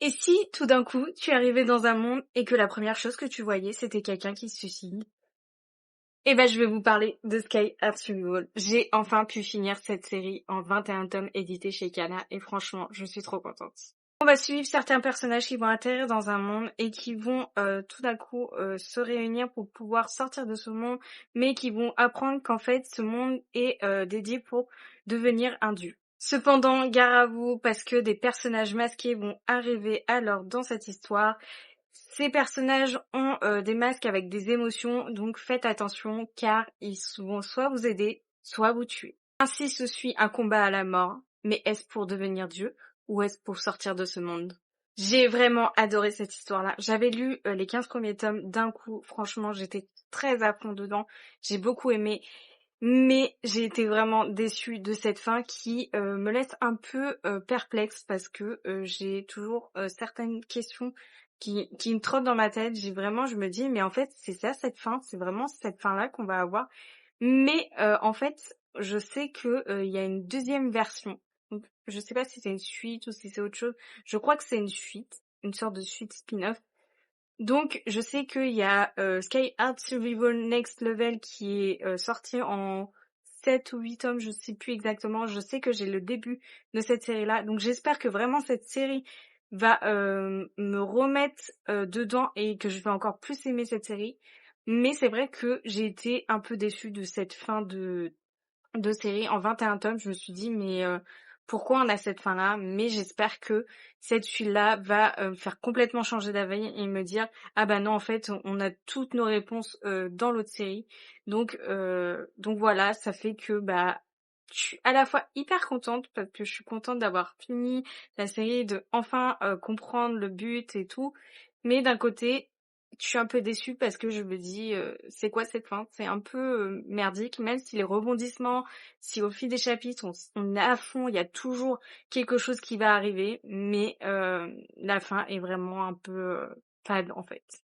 Et si tout d'un coup, tu arrivais dans un monde et que la première chose que tu voyais, c'était quelqu'un qui se suicide? Eh ben, je vais vous parler de Sky Art Survival. J'ai enfin pu finir cette série en 21 tomes édités chez Kana et franchement, je suis trop contente. On va suivre certains personnages qui vont atterrir dans un monde et qui vont tout d'un coup se réunir pour pouvoir sortir de ce monde, mais qui vont apprendre qu'en fait ce monde est dédié pour devenir un dieu. Cependant, gare à vous parce que des personnages masqués vont arriver alors dans cette histoire. Ces personnages ont des masques avec des émotions, donc faites attention car ils vont soit vous aider, soit vous tuer. Ainsi se suit un combat à la mort, mais est-ce pour devenir Dieu ou est-ce pour sortir de ce monde? J'ai vraiment adoré cette histoire-là. J'avais lu les 15 premiers tomes d'un coup, franchement j'étais très à fond dedans, j'ai beaucoup aimé, mais j'ai été vraiment déçue de cette fin qui me laisse un peu perplexe parce que j'ai toujours certaines questions qui me trottent dans ma tête. Je me dis, mais en fait, c'est ça cette fin, c'est vraiment cette fin-là qu'on va avoir. Mais en fait, je sais que il y a une deuxième version. Donc, je sais pas si c'est une suite ou si c'est autre chose. Je crois que c'est une suite, une sorte de suite spin-off. Donc, je sais qu'il y a Sky Art Survival Next Level qui est sorti en 7 ou 8 tomes, je sais plus exactement. Je sais que j'ai le début de cette série-là. Donc, j'espère que vraiment cette série va me remettre dedans et que je vais encore plus aimer cette série. Mais c'est vrai que j'ai été un peu déçue de cette fin de série en 21 tomes. Je me suis dit, mais pourquoi on a cette fin-là? Mais j'espère que cette suite-là va me faire complètement changer d'avis et me dire, ah bah non, en fait, on a toutes nos réponses dans l'autre série. Donc voilà, ça fait que bah je suis à la fois hyper contente parce que je suis contente d'avoir fini la série, de enfin comprendre le but et tout. Mais d'un côté, je suis un peu déçue parce que je me dis, c'est quoi cette fin? C'est un peu merdique, même si les rebondissements, si au fil des chapitres on est à fond, il y a toujours quelque chose qui va arriver, mais la fin est vraiment un peu fade en fait.